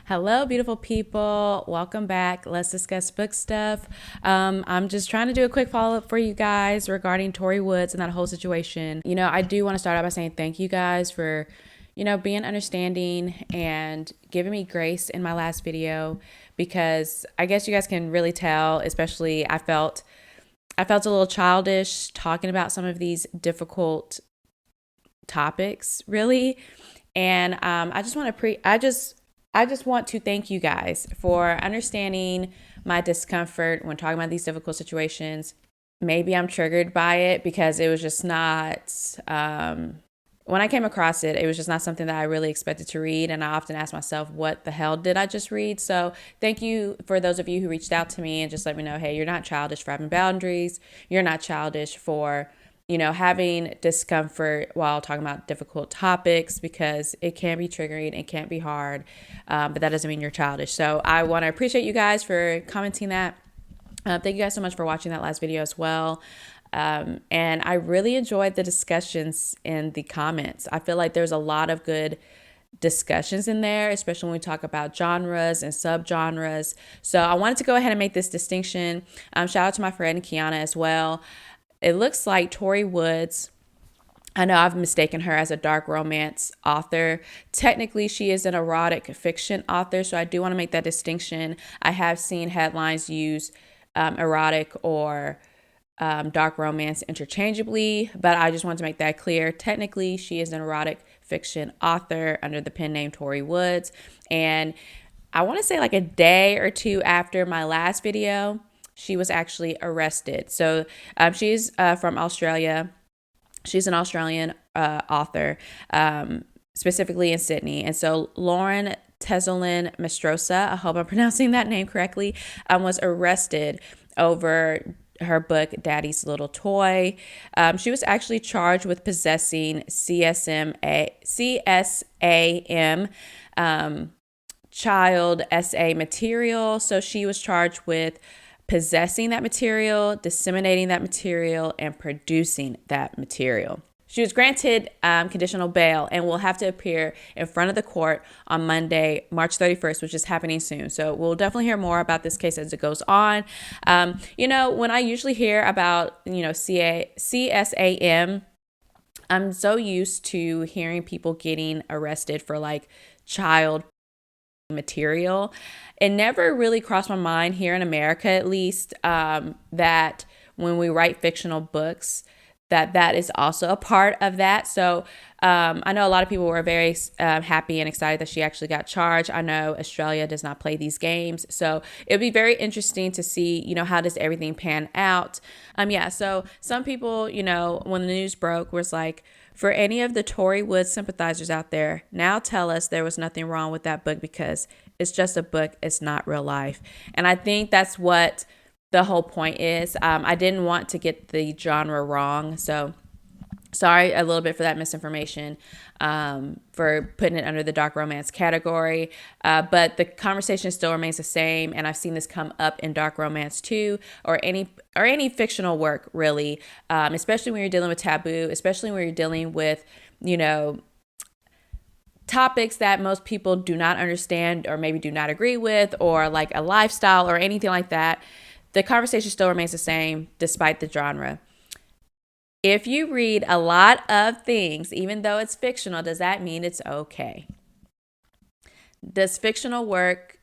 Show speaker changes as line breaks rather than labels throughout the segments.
Hello, beautiful people. Welcome back. Let's discuss book stuff. I'm just trying to do a quick follow up for you guys regarding Tori Woods and that whole situation. I do want to start out by saying thank you guys for, being understanding and giving me grace in my last video, because I guess you guys can really tell, especially I felt a little childish talking about some of these difficult topics, really. And I just want to thank you guys for understanding my discomfort when talking about these difficult situations. Maybe I'm triggered by it because it was just not, when I came across it, it was just not something that I really expected to read. And I often ask myself, what the hell did I just read? So thank you for those of you who reached out to me and just let me know, hey, you're not childish for having boundaries. You're not childish for having discomfort while talking about difficult topics, because it can be triggering, it can't be hard, but that doesn't mean you're childish. So I want to appreciate you guys for commenting that. Thank you guys so much for watching that last video as well. And I really enjoyed the discussions in the comments. I feel like there's a lot of good discussions in there, especially when we talk about genres and subgenres. So I wanted to go ahead and make this distinction. Shout out to my friend Kiana as well. It looks like Tori Woods, I know I've mistaken her as a dark romance author. Technically, she is an erotic fiction author, so I do want to make that distinction. I have seen headlines use erotic or dark romance interchangeably, but I just want to make that clear. Technically, she is an erotic fiction author under the pen name Tori Woods. And I want to say like a day or two after my last video, she was actually arrested. So she's from Australia. She's an Australian author, specifically in Sydney. And so Lauren Tezelin-Mastrosa, I hope I'm pronouncing that name correctly, was arrested over her book, Daddy's Little Toy. She was actually charged with possessing CSAM, child SA material. So she was charged with possessing that material, disseminating that material, and producing that material. She was granted conditional bail and will have to appear in front of the court on Monday, March 31st, which is happening soon. So we'll definitely hear more about this case as it goes on. When I usually hear about, CSAM, I'm so used to hearing people getting arrested for like child material. It never really crossed my mind here in America, at least, that when we write fictional books, that is also a part of that. So I know a lot of people were very happy and excited that she actually got charged. I know Australia does not play these games, so it'd be very interesting to see, how does everything pan out. So some people, when the news broke, was like, for any of the Tori Woods sympathizers out there, now tell us there was nothing wrong with that book because it's just a book, it's not real life. And I think that's what the whole point is. I didn't want to get the genre wrong, so sorry a little bit for that misinformation, for putting it under the dark romance category. But the conversation still remains the same, and I've seen this come up in dark romance too, or any fictional work really, especially when you're dealing with taboo, especially when you're dealing with, topics that most people do not understand or maybe do not agree with, or like a lifestyle or anything like that. The conversation still remains the same despite the genre. If you read a lot of things, even though it's fictional, does that mean it's okay? Does fictional work,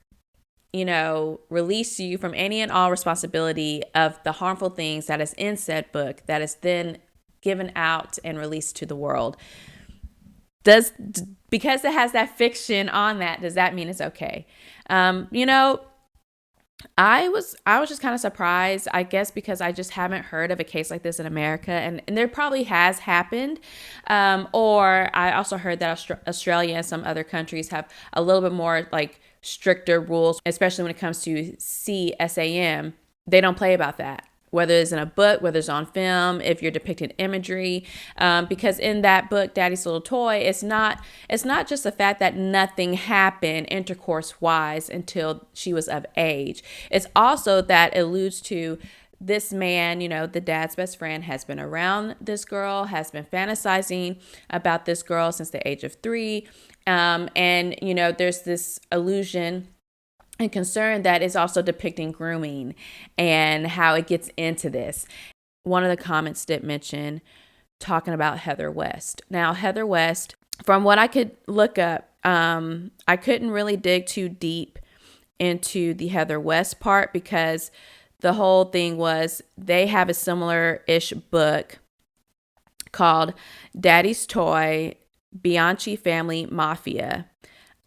release you from any and all responsibility of the harmful things that is in said book that is then given out and released to the world? Because it has that fiction on that, does that mean it's okay? I was just kind of surprised, I guess, because I just haven't heard of a case like this in America, and there probably has happened, or I also heard that Australia and some other countries have a little bit more like stricter rules, especially when it comes to CSAM. They don't play about that, whether it's in a book, whether it's on film, if you're depicting imagery, because in that book, Daddy's Little Toy, it's not just the fact that nothing happened intercourse wise until she was of age. It's also that alludes to this man, you know, the dad's best friend, has been around this girl, has been fantasizing about this girl since the age of 3. And, you know, there's this illusion and concern that is also depicting grooming and how it gets into this. One of the comments did mention talking about Heather West. Now, Heather West, from what I could look up, I couldn't really dig too deep into the Heather West part because the whole thing was they have a similar-ish book called Daddy's Toy, Bianchi Family Mafia.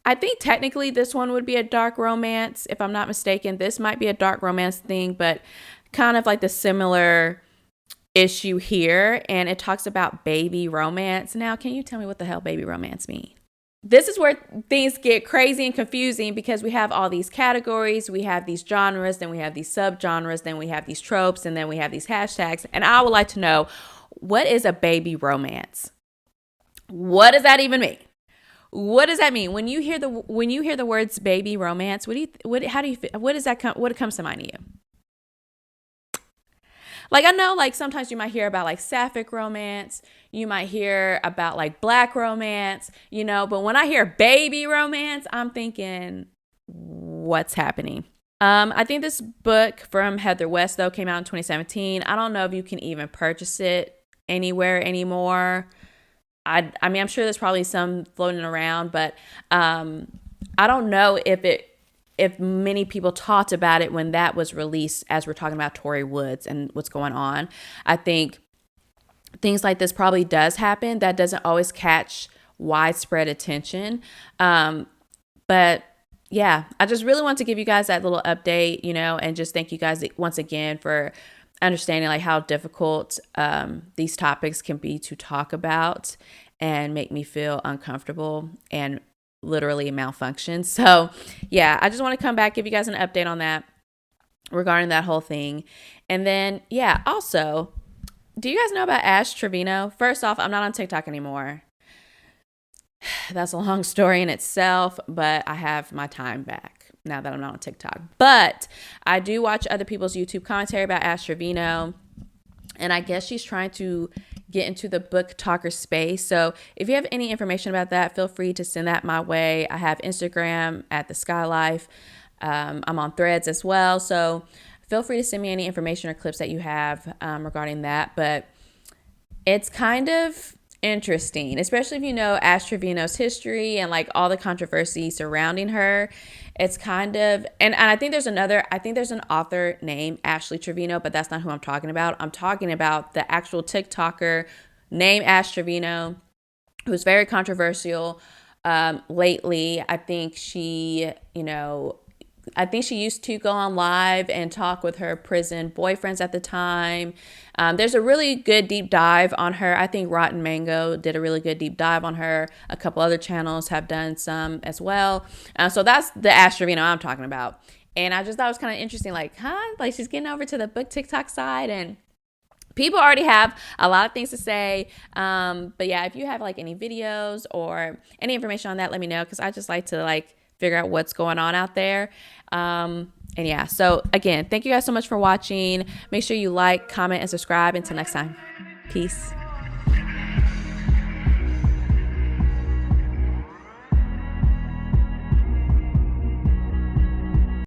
I think technically this one would be a dark romance, if I'm not mistaken. This might be a dark romance thing, but kind of like the similar issue here. And it talks about baby romance. Now, can you tell me what the hell baby romance means? This is where things get crazy and confusing because we have all these categories, we have these genres, then we have these subgenres, then we have these tropes, and then we have these hashtags. And I would like to know, what is a baby romance? What does that even mean? What does that mean? When you hear the words baby romance, what comes to mind to you? Like, I know, like, sometimes you might hear about, like, sapphic romance. You might hear about, like, black romance, you know. But when I hear baby romance, I'm thinking, what's happening? I think this book from Heather West, though, came out in 2017. I don't know if you can even purchase it anywhere anymore. I mean, I'm sure there's probably some floating around, but I don't know if many people talked about it when that was released, as we're talking about Tori Woods and what's going on. I think things like this probably does happen. That doesn't always catch widespread attention. But yeah, I just really want to give you guys that little update, you know, and just thank you guys once again for understanding like how difficult these topics can be to talk about and make me feel uncomfortable and literally malfunction. So yeah, I just want to come back, give you guys an update on that regarding that whole thing. And then yeah, also, do you guys know about Ash Trevino? First off, I'm not on TikTok anymore. That's a long story in itself, but I have my time back now that I'm not on TikTok. But I do watch other people's YouTube commentary about Ash Trevino, and I guess she's trying to get into the book talker space. So if you have any information about that, feel free to send that my way. I have Instagram at the Skylife. I'm on Threads as well. So feel free to send me any information or clips that you have regarding that. But it's kind of interesting, especially if you know Ash Trevino's history and like all the controversy surrounding her. It's kind of, and I think there's an author named Ashley Trevino, but that's not who I'm talking about. I'm talking about the actual TikToker named Ash Trevino, who's very controversial lately. I think she used to go on live and talk with her prison boyfriends at the time. There's a really good deep dive on her. I think Rotten Mango did a really good deep dive on her. A couple other channels have done some as well. So that's the Ash Trevino I'm talking about. And I just thought it was kind of interesting, like, like she's getting over to the book TikTok side, and people already have a lot of things to say. But yeah, if you have like any videos or any information on that, let me know, because I just like to like figure out what's going on out there. And yeah, so again, thank you guys so much for watching. Make sure you like, comment, and subscribe. Until next time, peace.